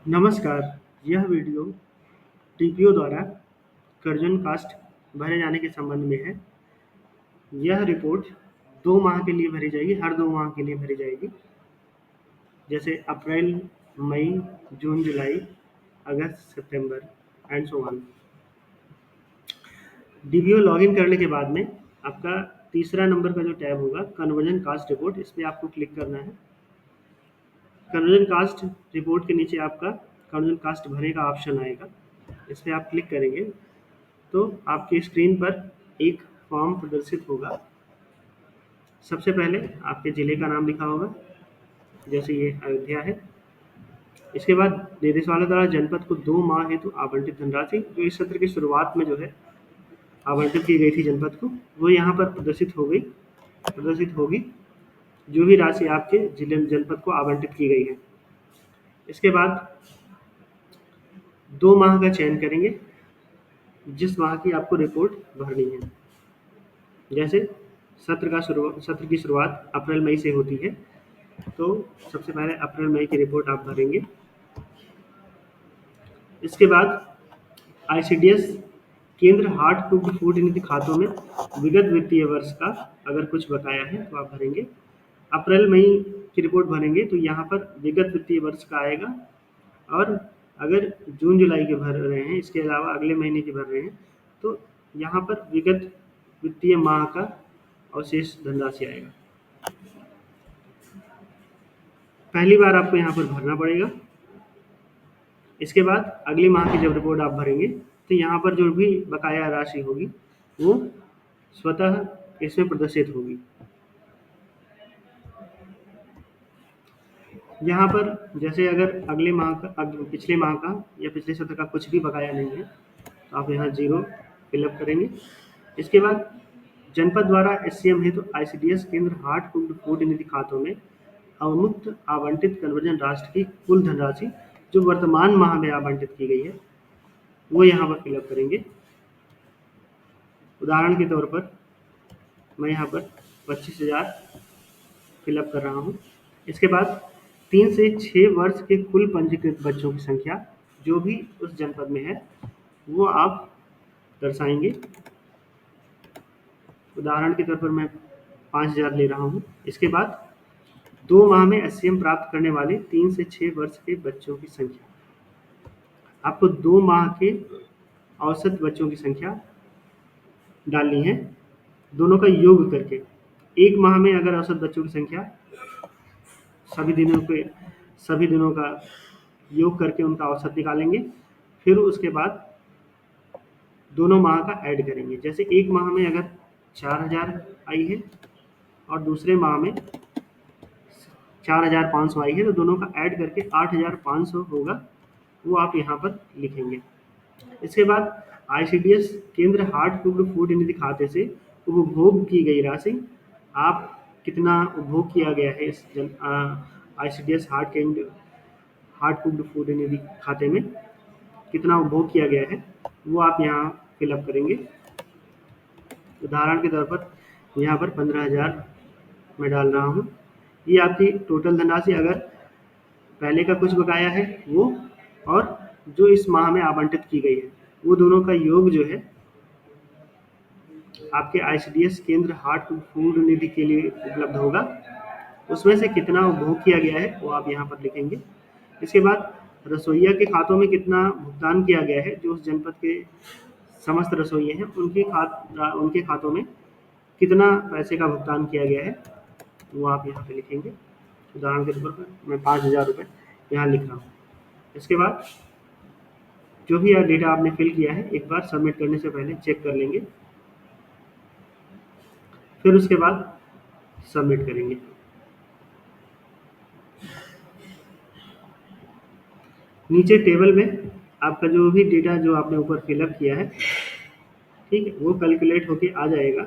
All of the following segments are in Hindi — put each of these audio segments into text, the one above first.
नमस्कार, यह वीडियो टीपीओ द्वारा कर्जन कास्ट भरे जाने के संबंध में है। यह रिपोर्ट 2 माह के लिए भरी जाएगी, हर 2 माह के लिए भरी जाएगी। जैसे अप्रैल, मई, जून, जुलाई, अगस्त, सितंबर and so on. DBO login करने के बाद में आपका तीसरा नंबर का जो टैब होगा कन्वर्जन कास्ट रिपोर्ट, इस पे आपको क्लिक करना है। कन्वर्जन कास्ट रिपोर्ट के नीचे आपका कन्वर्जन कास्ट भरने का ऑप्शन आएगा। इस पे आप क्लिक करेंगे तो आपकी स्क्रीन पर एक फॉर्म प्रदर्शित होगा। सबसे पहले आपके ज़िले का नाम लिखा होगा, जैसे ये अयोध्या है। इसके बाद निदेशालय द्वारा जनपद को 2 माह हेतु आवंटित धनराशि, जो इस सत्र की शुरुआत में जो है आवंटित की गई थी जनपद को, वो यहाँ पर प्रदर्शित होगी। जो भी राशि आपके जिले जनपद को आवंटित की गई है। इसके बाद 2 माह का चयन करेंगे, जिस माह की आपको रिपोर्ट भरनी है। जैसे सत्र की शुरुआत अप्रैल मई से होती है, तो सबसे पहले अप्रैल मई की रिपोर्ट आप भरेंगे। इसके बाद आईसीडीएस केंद्र हार्ड कुक्ड फूड निधि खातों में विगत वित्तीय वर्ष का अगर कुछ बकाया है तो आप भरेंगे। अप्रैल मई की रिपोर्ट भरेंगे तो यहाँ पर विगत वित्तीय वर्ष का आएगा, और अगर जून जुलाई के भर रहे हैं, इसके अलावा अगले महीने के भर रहे हैं, तो यहाँ पर विगत वित्तीय माह का अवशेष धनराशि आएगा। पहली बार आपको यहाँ पर भरना पड़ेगा। इसके बाद अगली माह की जब रिपोर्ट आप भरेंगे तो यहाँ पर जो भी बकाया राशि होगी वो स्वतः इसमें प्रदर्शित होगी। यहाँ पर जैसे अगर पिछले माह का या पिछले सत्र का कुछ भी बकाया नहीं है तो आप यहाँ 0 फिलअप करेंगे। इसके बाद जनपद द्वारा एससीएम हेतु आईसीडीएस केंद्र हार्ड कुक्ड फूड निधि खातों में अवमुक्त आवंटित कन्वर्जन राशि की कुल धनराशि जो वर्तमान माह में आवंटित की गई है वो यहाँ पर फिलअप करेंगे। उदाहरण के तौर पर मैं यहाँ पर 25,000 फिलअप कर रहा हूँ। इसके बाद 3 से 6 वर्ष के कुल पंजीकृत बच्चों की संख्या जो भी उस जनपद में है वो आप दर्शाएंगे। उदाहरण के तौर पर मैं 5,000 ले रहा हूँ। इसके बाद 2 माह में एससीएम प्राप्त करने वाले 3 से 6 वर्ष के बच्चों की संख्या, आपको 2 माह के औसत बच्चों की संख्या डालनी है, दोनों का योग करके। 1 माह में अगर औसत बच्चों की संख्या सभी दिनों का योग करके उनका औसत निकालेंगे, फिर उसके बाद दोनों माह का ऐड करेंगे। जैसे 1 माह में अगर 4,000 आई है और दूसरे माह में 4,500 आई है, तो दोनों का ऐड करके 8,500 होगा, वो आप यहाँ पर लिखेंगे। इसके बाद आईसीडीएस केंद्र हार्ड कुक्ड फूड निधि खाते से उपभोग की गई राशि, आप कितना उपभोग किया गया है इस आईसीडीएस हार्ड कुक्ड फूड निधि खाते में कितना उपभोग किया गया है वो आप यहाँ फिलअप करेंगे। उदाहरण के तौर पर यहाँ पर 15,000 मैं डाल रहा हूँ। ये आपकी टोटल धनराशि, अगर पहले का कुछ बकाया है वो और जो इस माह में आवंटित की गई है वो दोनों का योग जो है आपके आईसीडीएस केंद्र हार्ड कुक्ड फूड निधि के लिए उपलब्ध होगा, उसमें से कितना उपभोग किया गया है वो आप यहाँ पर लिखेंगे। इसके बाद रसोइया के खातों में कितना भुगतान किया गया है, जो उस जनपद के समस्त रसोइये हैं उनके खातों में कितना पैसे का भुगतान किया गया है वो आप यहाँ पे लिखेंगे। उदाहरण के तौर पर मैं 5,000 रुपये यहाँ लिख रहा हूँ। इसके बाद जो भी डेटा आपने फिल किया है एक बार सबमिट करने से पहले चेक कर लेंगे, फिर उसके बाद सबमिट करेंगे। नीचे टेबल में आपका जो भी डेटा जो आपने ऊपर फिलअप किया है, ठीक है, वो कैलकुलेट होके आ जाएगा।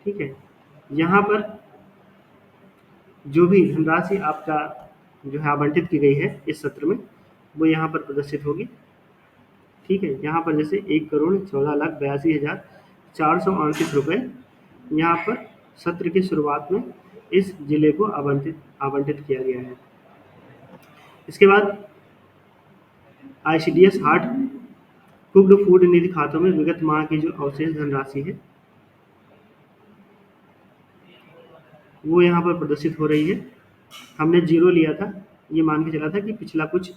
ठीक है, यहाँ पर जो भी धनराशि आपका जो है आवंटित की गई है इस सत्र में वो यहाँ पर प्रदर्शित होगी। ठीक है, यहाँ पर जैसे 1,14,82,429 रुपये यहाँ पर सत्र की शुरुआत में इस जिले को आवंटित किया गया है। इसके बाद आईसीडीएस हार्ड कुक्ड फूड निधि खातों में विगत माह की जो अवशेष धनराशि है वो यहाँ पर प्रदर्शित हो रही है। हमने जीरो लिया था, ये मान के चला था कि पिछला कुछ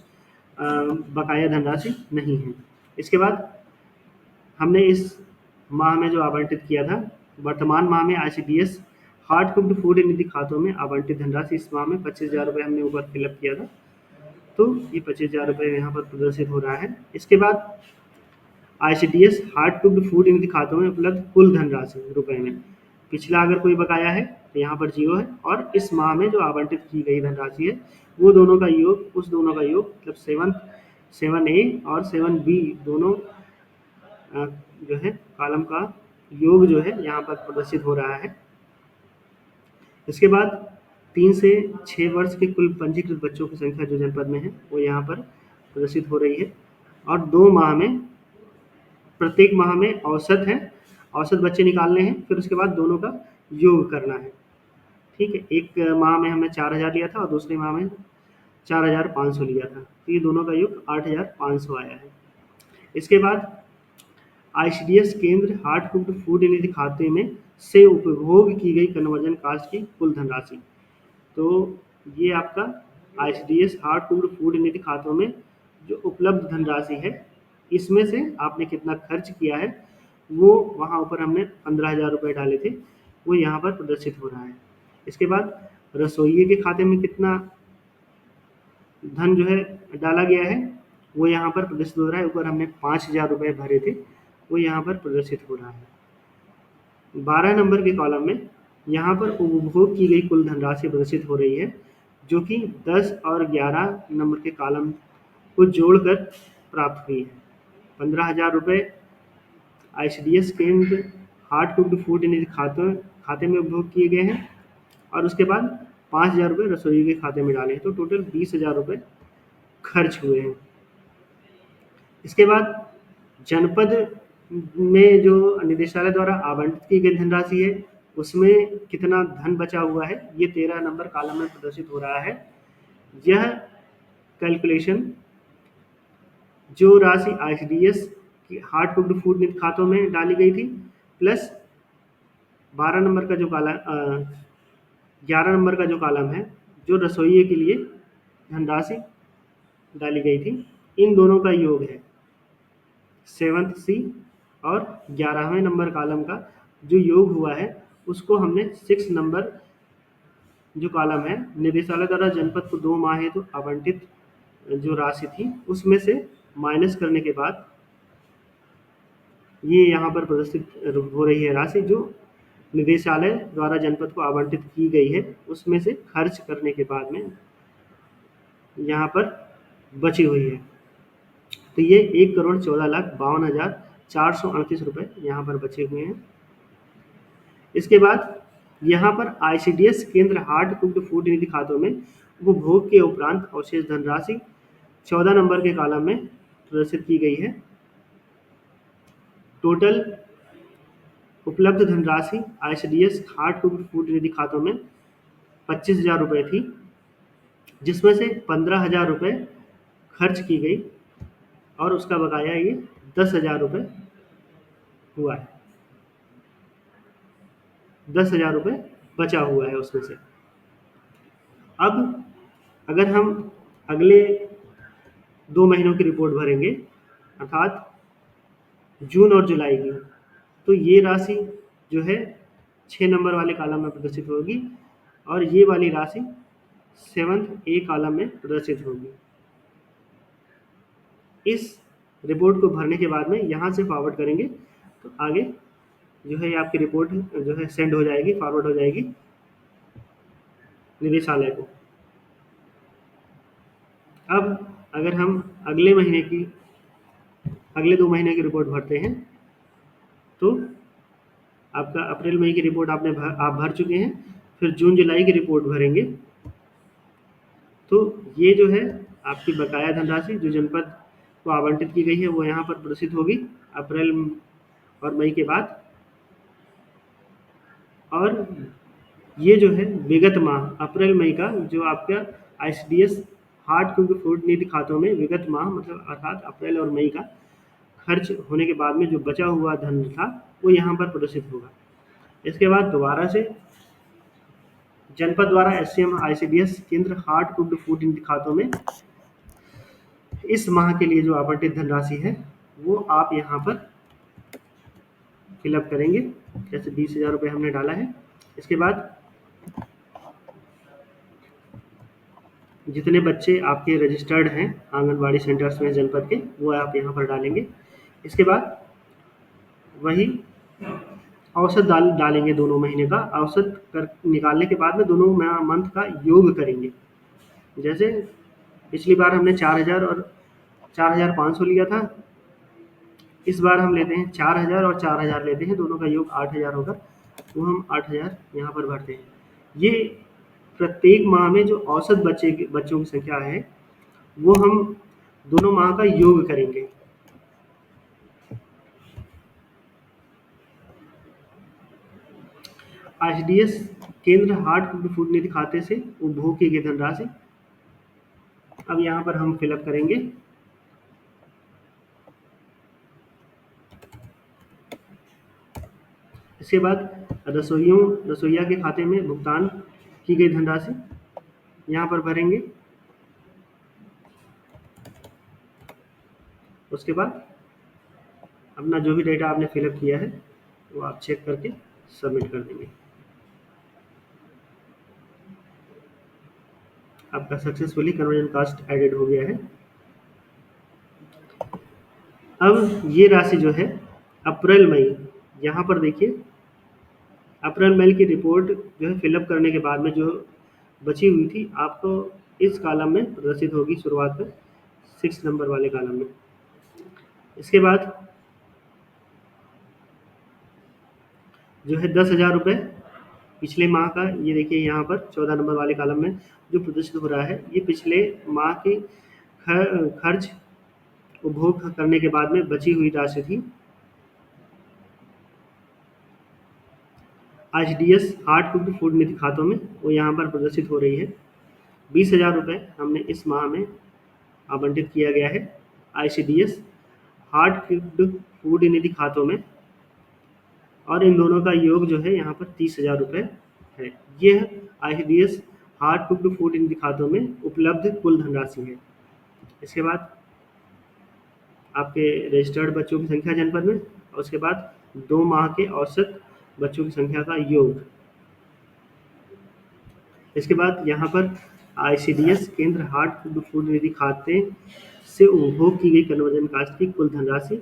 बकाया धनराशि नहीं है। इसके बाद हमने इस माह में जो आवंटित किया था, वर्तमान माह में आईसीडीएस हार्ड कुक्ड फूड निधि खातों में आवंटित धनराशि इस माह में 25,000 रुपये हमने ऊपर फिलअप किया था, तो ये 25,000 रुपये यहाँ पर प्रदर्शित हो रहा है। इसके बाद आईसीडीएस हार्ड कुक्ड फूड निधि खातों में उपलब्ध कुल धनराशि रुपए में, पिछला अगर कोई बकाया है तो यहाँ पर जीरो है, और इस माह में जो आवंटित की गई धनराशि है वो दोनों का योग, उस दोनों का योग मतलब 7A और 7B दोनों जो है कॉलम का योग जो है यहाँ पर प्रदर्शित हो रहा है। इसके बाद 3 से 6 वर्ष के कुल पंजीकृत बच्चों की संख्या जो जनपद में है वो यहाँ पर प्रदर्शित हो रही है, और 2 माह में, प्रत्येक माह में औसत है, औसत बच्चे निकालने हैं, फिर उसके बाद दोनों का योग करना है। ठीक है, एक माह में हमने 4,000 लिया था और दूसरे माह में 4,500 लिया था, तो ये दोनों का योग 8,500 आया है। इसके बाद आईसीडीएस केंद्र हार्ड कुक्ड फूड निधि खाते में से उपभोग की गई कन्वर्जन कास्ट की कुल धनराशि, तो ये आपका आईसीडीएस हार्ड कुक्ड फूड निधि खातों में जो उपलब्ध धनराशि है इसमें से आपने कितना खर्च किया है वो वहाँ ऊपर हमने 15,000 रुपये डाले थे, वो यहाँ पर प्रदर्शित हो रहा है। इसके बाद रसोइये के खाते में कितना धन जो है डाला गया है वो यहाँ पर प्रदर्शित हो रहा है। ऊपर हमने 5,000 रुपये भरे थे, वो यहाँ पर प्रदर्शित हो रहा है। 12 नंबर के कॉलम में यहाँ पर उपभोग की गई कुल धनराशि प्रदर्शित हो रही है, जो कि 10 और 11 नंबर के कॉलम को जोड़कर प्राप्त हुई है। 15,000 रुपये आईसीडीएस केंद्र हार्ड कुक्ड फूड निधि खाते में उपभोग किए गए हैं, और उसके बाद 5,000 रुपये रसोई के खाते में डाले हैं, तो टोटल 20,000 रुपये खर्च हुए हैं। इसके बाद जनपद में जो निदेशालय द्वारा आवंटित की गई धनराशि है उसमें कितना धन बचा हुआ है ये 13 नंबर कॉलम में प्रदर्शित हो रहा है। यह कैलकुलेशन जो राशि आईसीडीएस की हार्ड कुक्ड फूड निधि खातों में डाली गई थी प्लस 12 नंबर का जो कॉलम 11 नंबर का जो कॉलम है जो रसोइये के लिए धनराशि डाली गई थी, इन दोनों का योग है 7th C, और 11वें नंबर कॉलम का जो योग हुआ है उसको हमने 6 नंबर जो कॉलम है निदेशालय द्वारा जनपद को 2 माह हेतु आवंटित जो राशि थी उसमें से माइनस करने के बाद ये यहाँ पर प्रदर्शित हो रही है राशि जो निदेशालय द्वारा जनपद को आवंटित की गई है उसमें से खर्च करने के बाद में यहाँ पर बची हुई है, तो ये 1,14,52,438 रुपये यहाँ पर बचे हुए हैं। इसके बाद यहाँ पर आईसीडीएस केंद्र हार्ड कुक्ड फूड निधि खातों में उपभोग के उपरांत अवशेष धनराशि 14 नंबर के कॉलम में प्रदर्शित की गई है। टोटल उपलब्ध धनराशि आईसीडीएस हार्ड कुक्ड फूड निधि खातों में 25,000 रुपये थी, जिसमें से 15,000 रुपये खर्च की गई और उसका बकाया ये 10,000 रुपये हुआ है। 10,000 रुपये बचा हुआ है उसमें से। अब अगर हम अगले 2 महीनों की रिपोर्ट भरेंगे अर्थात जून और जुलाई की, तो ये राशि जो है 6 नंबर वाले कॉलम में प्रदर्शित होगी और ये वाली राशि 7th A कॉलम में प्रदर्शित होगी। इस रिपोर्ट को भरने के बाद में यहाँ से फॉरवर्ड करेंगे तो आगे जो है आपकी रिपोर्ट जो है सेंड हो जाएगी, फॉरवर्ड हो जाएगी निदेशालय को। अब अगर हम अगले 2 महीने की रिपोर्ट भरते हैं तो आपका अप्रैल मई की रिपोर्ट आप भर चुके हैं, फिर जून जुलाई की रिपोर्ट भरेंगे तो ये जो है आपकी बकाया धनराशि जो जनपद को आवंटित की गई है वो यहाँ पर प्रदर्शित होगी अप्रैल और मई के बाद, और ये जो है विगत माह अप्रैल मई का जो आपका आईसीडीएस हार्ड कुक्ड फूड निधि खातों में विगत माह मतलब अर्थात अप्रैल और मई का खर्च होने के बाद में जो बचा हुआ धन था वो यहाँ पर प्रदर्शित होगा। इसके बाद दोबारा से जनपद द्वारा एससीएम आईसीडीएस केंद्र हार्ड कुक्ड फूड निधि खातों में इस माह के लिए जो आवंटित धनराशि है वो आप यहाँ पर फिलअप करेंगे। जैसे 20,000 रुपये हमने डाला है। इसके बाद जितने बच्चे आपके रजिस्टर्ड हैं आंगनबाड़ी सेंटर्स में जनपद के वो आप यहाँ पर डालेंगे। इसके बाद वही औसत डालेंगे दोनों महीने का। औसत कर निकालने के बाद में दोनों मंथ का योग करेंगे। जैसे पिछली बार हमने 4,000 और 4,500 लिया था, इस बार हम लेते हैं 4,000 और 4,000 लेते हैं, दोनों का योग 8,000 होगा, तो हम 8,000 यहाँ पर भरते हैं। ये प्रत्येक माह में जो औसत बच्चों की संख्या है वो हम दोनों माह का योग करेंगे। आईसीडीएस केंद्र हार्ड कुक्ड फूड निधि खाते से उपभोग की गई धनराशि अब यहाँ पर हम फिलअप करेंगे। इसके बाद रसोइया के खाते में भुगतान की गई धनराशि यहाँ पर भरेंगे। उसके बाद अपना जो भी डेटा आपने फिलअप किया है वो आप चेक करके सबमिट कर देंगे। आपका सक्सेसफुली कन्वर्जन कास्ट एडेड हो गया है। अब ये राशि जो है अप्रैल मई, यहाँ पर देखिए अप्रैल मई की रिपोर्ट जो है फिलअप करने के बाद में जो बची हुई थी आपको इस कॉलम में प्रदर्शित होगी शुरुआत में 6 नंबर वाले कॉलम में। इसके बाद जो है 10,000 रुपये पिछले माह का, ये देखिए यहाँ पर 14 नंबर वाले कॉलम में जो प्रदर्शित हो रहा है ये पिछले माह की खर्च उपभोग करने के बाद में बची हुई राशि थी। आईसीडीएस हार्ड कुक्ड फूड निधि खातों में वो यहाँ पर प्रदर्शित हो रही है। 20,000 रुपये हमने इस माह में आवंटित किया गया है आईसीडीएस हार्ड कुक्ड फूड निधि खातों में, और इन दोनों का योग जो है यहाँ पर 30,000 रुपये है। ये आईसीडीएस हार्ड कुक्ड फूड निधि खातों में उपलब्ध कुल धनराशि है। इसके बाद आपके रजिस्टर्ड बच्चों की संख्या जनपद में, और उसके बाद 2 माह के औसत बच्चों की संख्या का योग। इसके बाद यहाँ पर आईसीडीएस केंद्र हार्ड कुक्ड फूड निधि खाते से उपभोग की गई कन्वर्जन कास्ट की कुल धनराशि।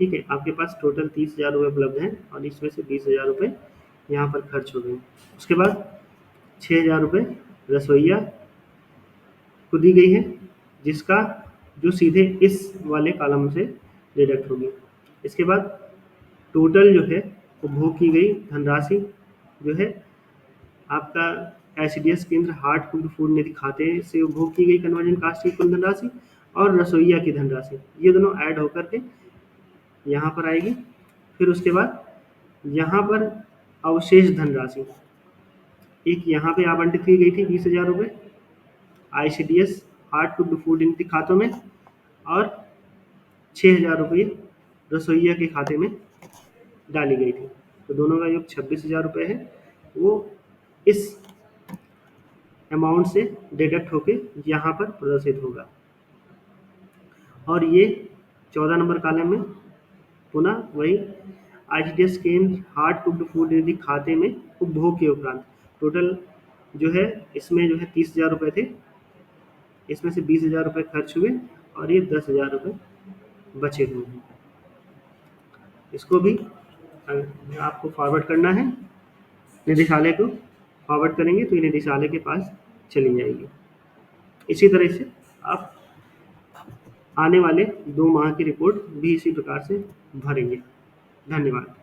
ठीक है, आपके पास टोटल 30,000 रुपये उपलब्ध हैं और इसमें से 20,000 रुपये यहाँ पर खर्च हो गए। उसके बाद 6,000 रुपये रसोइया को दी गई है जिसका जो सीधे इस वाले कॉलम से डिडक्ट होगी। इसके बाद टोटल जो है उपभोग की गई धनराशि जो है आपका आईसीडीएस केंद्र हार्ड कुक्ड फूड निधि खाते से उपभोग की गई कन्वर्जन कास्ट की कुल धनराशि और रसोइया की धनराशि, ये दोनों ऐड होकर के यहाँ पर आएगी। फिर उसके बाद यहाँ पर अवशेष धनराशि एक यहाँ पे आवंटित की गई थी 20,000 रुपये आईसीडीएस हार्ड कुक्ड फूड निधि खातों में, और 6,000 रुपये रसोइया के खाते में डाली गई थी, तो दोनों का योग 26,000 रुपये है। वो इस अमाउंट से डिडक्ट होके यहाँ पर प्रदर्शित होगा। और ये 14 नंबर कॉलम में पुनः वही आईसीडीएस केंद्र हार्ड कुक्ड फूड निधि खाते में उपभोग के उपरांत टोटल जो है इसमें जो है 30,000 रुपये थे, इसमें से 20,000 रुपये खर्च हुए और ये 10,000 रुपये बचे हुए हैं। इसको भी आपको फॉरवर्ड करना है, निदेशालय को फॉरवर्ड करेंगे तो ये निदेशालय के पास चली जाएगी। इसी तरह से आप आने वाले 2 माह की रिपोर्ट भी इसी प्रकार से भरेंगे। धन्यवाद।